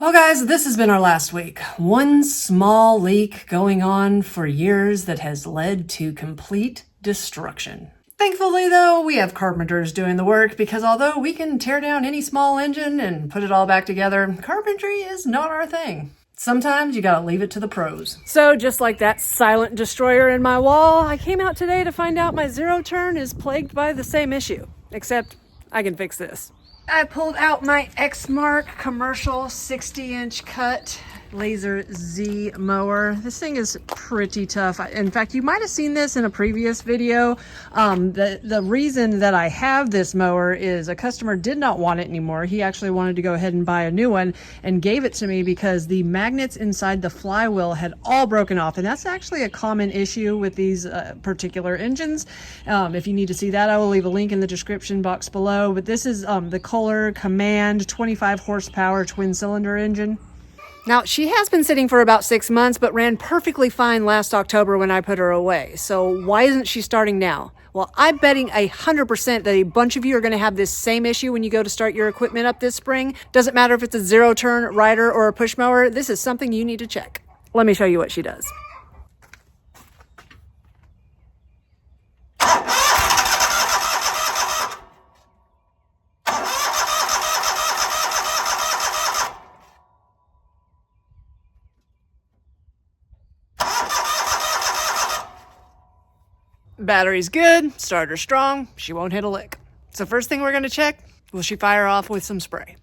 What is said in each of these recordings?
Well guys, this has been our last week. One small leak going on for years that has led to complete destruction. Thankfully though, we have carpenters doing the work because although we can tear down any small engine and put it all back together, carpentry is not our thing. Sometimes you gotta leave it to the pros. So just like that silent destroyer in my wall, I came out today to find out my zero turn is plagued by the same issue, except I can fix this. I pulled out my Exmark commercial 60-inch cut laser Z mower. This thing is pretty tough. In fact, you might have seen this in a previous video. The reason that I have this mower is a customer did not want it anymore. He actually wanted to go ahead and buy a new one and gave it to me because the magnets inside the flywheel had all broken off. And that's actually a common issue with these particular engines. If you need to see that, I will leave a link in the description box below. But this is the Kohler Command 25 horsepower twin cylinder engine. Now, she has been sitting for about 6 months, but ran perfectly fine last October when I put her away. So why isn't she starting now? Well, I'm betting 100% that a bunch of you are going to have this same issue when you go to start your equipment up this spring. Doesn't matter if it's a zero turn rider or a push mower. This is something you need to check. Let me show you what she does. Battery's good, starter strong, she won't hit a lick. So first thing we're gonna check, will she fire off with some spray?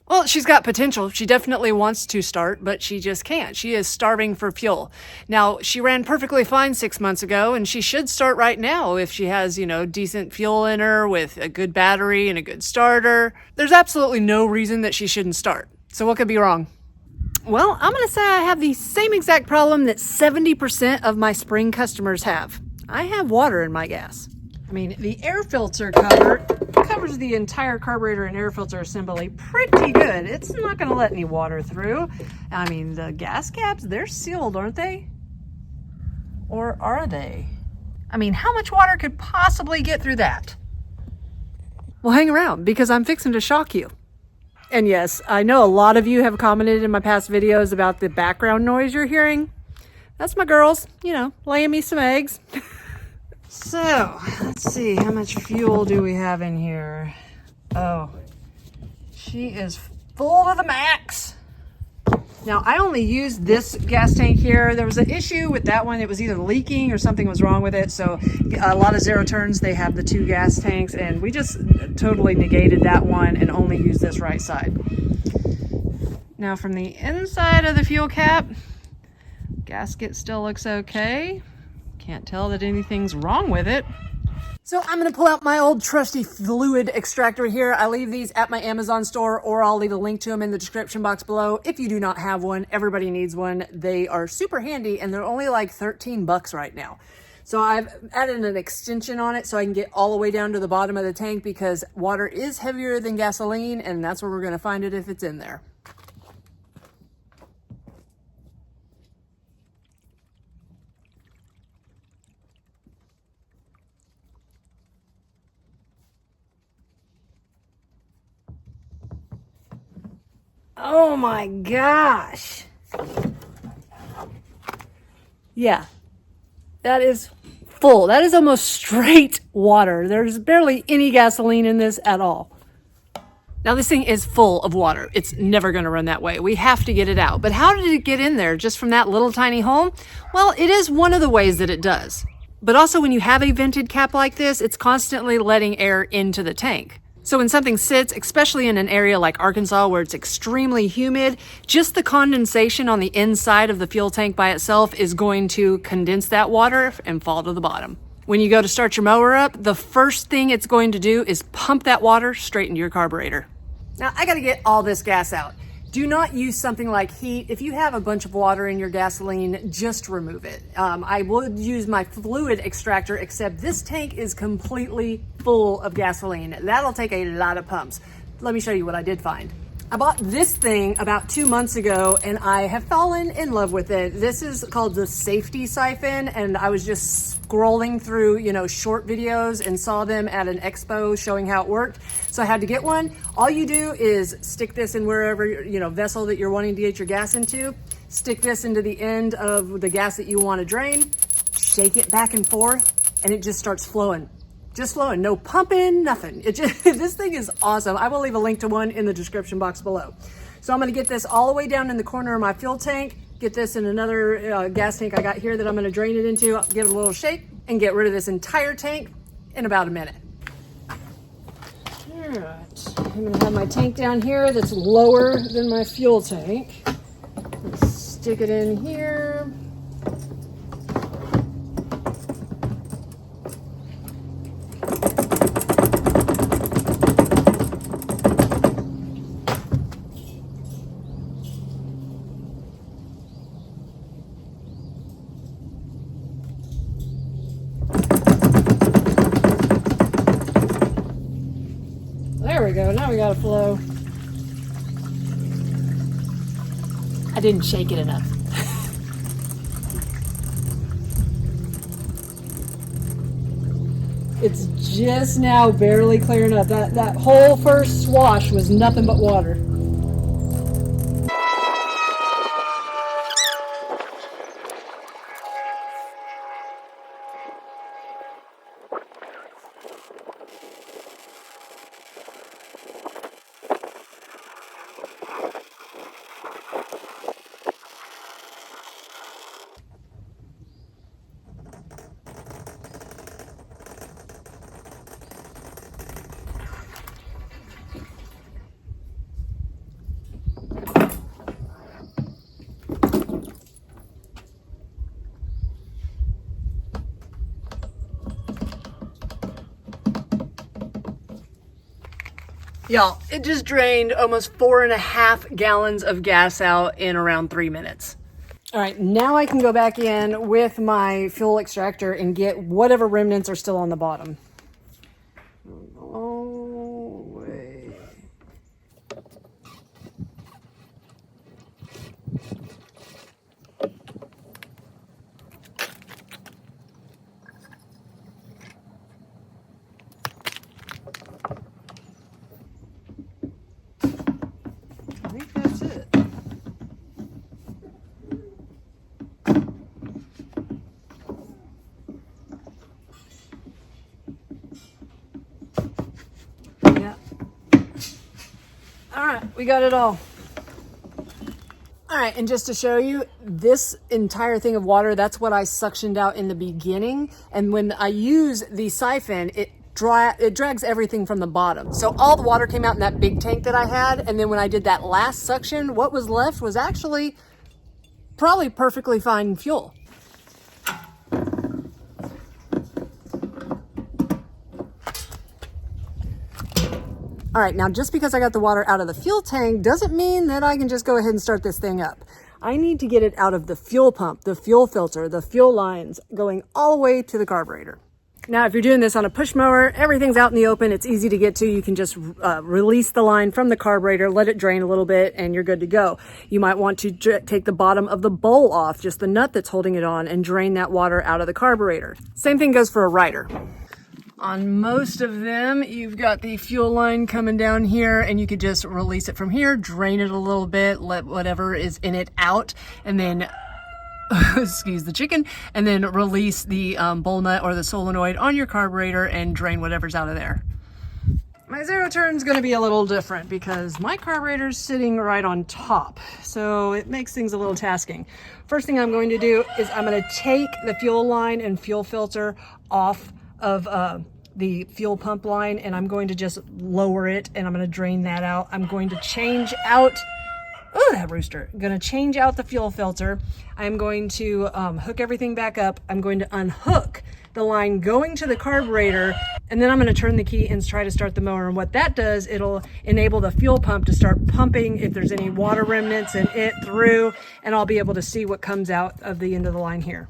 Well, she's got potential. She definitely wants to start, but she just can't. She is starving for fuel. Now, she ran perfectly fine 6 months ago, and she should start right now if she has, decent fuel in her with a good battery and a good starter. There's absolutely no reason that she shouldn't start. So what could be wrong? Well, I'm going to say I have the same exact problem that 70% of my spring customers have. I have water in my gas. I mean, the air filter cover covers the entire carburetor and air filter assembly pretty good. It's not going to let any water through. I mean, the gas caps, they're sealed, aren't they? Or are they? I mean, how much water could possibly get through that? Well, hang around because I'm fixing to shock you. And yes, I know a lot of you have commented in my past videos about the background noise you're hearing. That's my girls, laying me some eggs. So, let's see, how much fuel do we have in here? Oh, she is full to the max. Now, I only used this gas tank here. There was an issue with that one. It was either leaking or something was wrong with it. So, a lot of zero turns, they have the 2 gas tanks, and we just totally negated that one and only used this right side. Now, from the inside of the fuel cap, gasket still looks okay. Can't tell that anything's wrong with it. So I'm gonna pull out my old trusty fluid extractor here. I leave these at my Amazon store, or I'll leave a link to them in the description box below. If you do not have one, everybody needs one. They are super handy and they're only like 13 bucks right now. So I've added an extension on it so I can get all the way down to the bottom of the tank because water is heavier than gasoline and that's where we're gonna find it if it's in there. Oh my gosh. Yeah, that is full. That is almost straight water. There's barely any gasoline in this at all. Now this thing is full of water. It's never gonna run that way. We have to get it out. But how did it get in there just from that little tiny hole? Well, it is one of the ways that it does. But also when you have a vented cap like this, it's constantly letting air into the tank. So when something sits, especially in an area like Arkansas where it's extremely humid, just the condensation on the inside of the fuel tank by itself is going to condense that water and fall to the bottom. When you go to start your mower up, the first thing it's going to do is pump that water straight into your carburetor. Now I gotta get all this gas out. Do not use something like heat. If you have a bunch of water in your gasoline, just remove it. I would use my fluid extractor, except this tank is completely full of gasoline. That'll take a lot of pumps. Let me show you what I did find. I bought this thing about 2 months ago and I have fallen in love with it. This is called the Safety Siphon, and I was just scrolling through, short videos and saw them at an expo showing how it worked. So I had to get one. All you do is stick this in wherever, vessel that you're wanting to get your gas into. Stick this into the end of the gas that you want to drain. Shake it back and forth and it just starts flowing. Just flowing, no pumping, nothing. This thing is awesome. I will leave a link to one in the description box below. So I'm gonna get this all the way down in the corner of my fuel tank, get this in another gas tank I got here that I'm gonna drain it into, give it a little shake, and get rid of this entire tank in about a minute. All right, I'm gonna have my tank down here that's lower than my fuel tank. Let's stick it in here. There we go, now we got a flow. I didn't shake it enough. It's just now barely clearing up. That whole first swash was nothing but water. Y'all, it just drained almost 4.5 gallons of gas out in around 3 minutes. All right, now I can go back in with my fuel extractor and get whatever remnants are still on the bottom. Oh, wait. I think that's it. Yeah. All right, we got it all. All right, and just to show you, this entire thing of water, that's what I suctioned out in the beginning. And when I use the siphon, it drags everything from the bottom. So all the water came out in that big tank that I had. And then when I did that last suction, what was left was actually probably perfectly fine fuel. All right, now just because I got the water out of the fuel tank doesn't mean that I can just go ahead and start this thing up. I need to get it out of the fuel pump, the fuel filter, the fuel lines, going all the way to the carburetor. Now, if you're doing this on a push mower, everything's out in the open. It's easy to get to. You can just release the line from the carburetor, let it drain a little bit, and you're good to go. You might want to take the bottom of the bowl off, just the nut that's holding it on, and drain that water out of the carburetor. Same thing goes for a rider. On most of them, you've got the fuel line coming down here, and you could just release it from here, drain it a little bit, let whatever is in it out, and then excuse the chicken, and then release the bowl nut or the solenoid on your carburetor and drain whatever's out of there. My zero turn is going to be a little different because my carburetor is sitting right on top, so it makes things a little tasking. First thing I'm going to do is I'm going to take the fuel line and fuel filter off of the fuel pump line, and I'm going to just lower it, and I'm going to drain that out. I'm going to change out that rooster. I'm going to change out the fuel filter. I'm going to hook everything back up. I'm going to unhook the line going to the carburetor, and then I'm going to turn the key and try to start the mower. And what that does, it'll enable the fuel pump to start pumping if there's any water remnants in it through, and I'll be able to see what comes out of the end of the line here.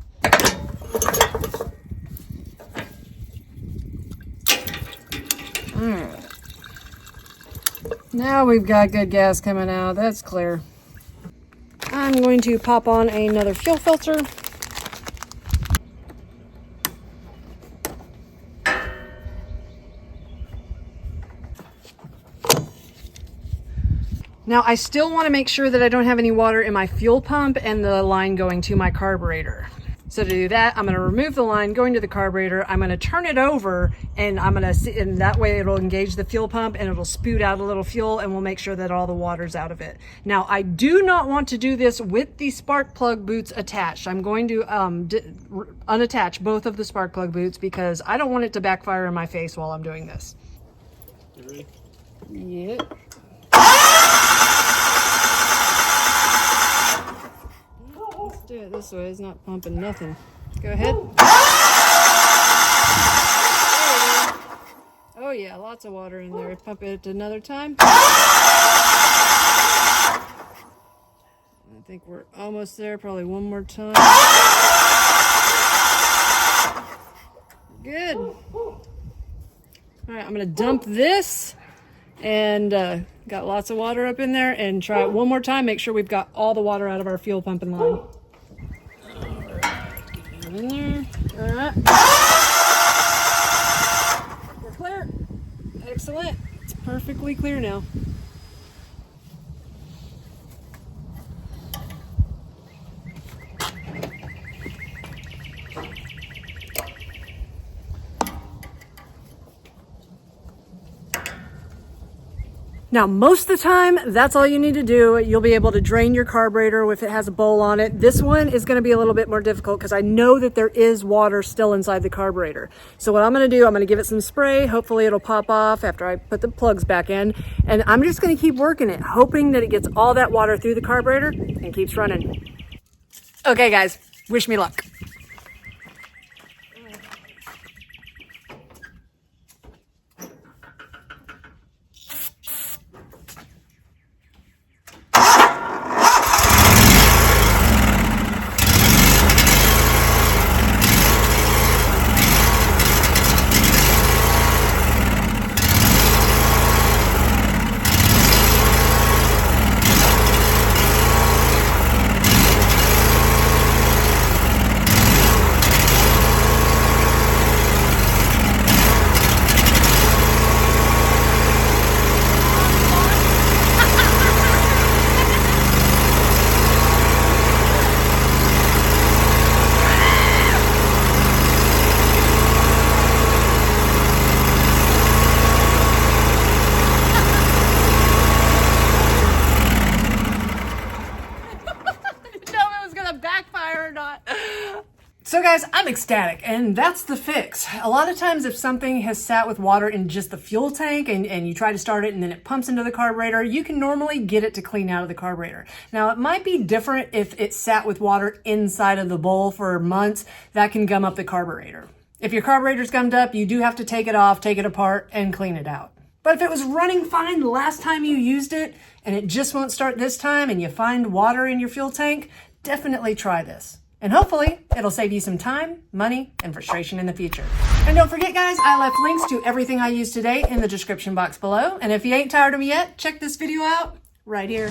Now we've got good gas coming out, that's clear. I'm going to pop on another fuel filter. Now I still want to make sure that I don't have any water in my fuel pump and the line going to my carburetor. So to do that, I'm going to remove the line going to the carburetor. I'm going to turn it over, and I'm going to see, and that way it'll engage the fuel pump and it'll spout out a little fuel, and we'll make sure that all the water's out of it. Now I do not want to do this with the spark plug boots attached. I'm going to unattach both of the spark plug boots because I don't want it to backfire in my face while I'm doing this. You ready? Yep. Let's do it this way. It's not pumping nothing. Go ahead. Oh yeah, lots of water in there. Pump it another time. I think we're almost there. Probably one more time. Good. All right, I'm gonna dump this, and got lots of water up in there, and try it one more time. Make sure we've got all the water out of our fuel pumping line. Get in there. All right. We're clear. Excellent. It's perfectly clear now. Now, most of the time, that's all you need to do. You'll be able to drain your carburetor if it has a bowl on it. This one is going to be a little bit more difficult because I know that there is water still inside the carburetor. So what I'm going to do, I'm going to give it some spray. Hopefully it'll pop off after I put the plugs back in. And I'm just going to keep working it, hoping that it gets all that water through the carburetor and keeps running. Okay, guys, wish me luck. So guys, I'm ecstatic, and that's the fix. A lot of times if something has sat with water in just the fuel tank and you try to start it and then it pumps into the carburetor, you can normally get it to clean out of the carburetor. Now it might be different if it sat with water inside of the bowl for months. That can gum up the carburetor. If your carburetor's gummed up, you do have to take it off, take it apart, and clean it out. But if it was running fine the last time you used it and it just won't start this time and you find water in your fuel tank, definitely try this. And hopefully it'll save you some time, money, and frustration in the future. And don't forget guys, I left links to everything I used today in the description box below. And if you ain't tired of me yet, check this video out right here.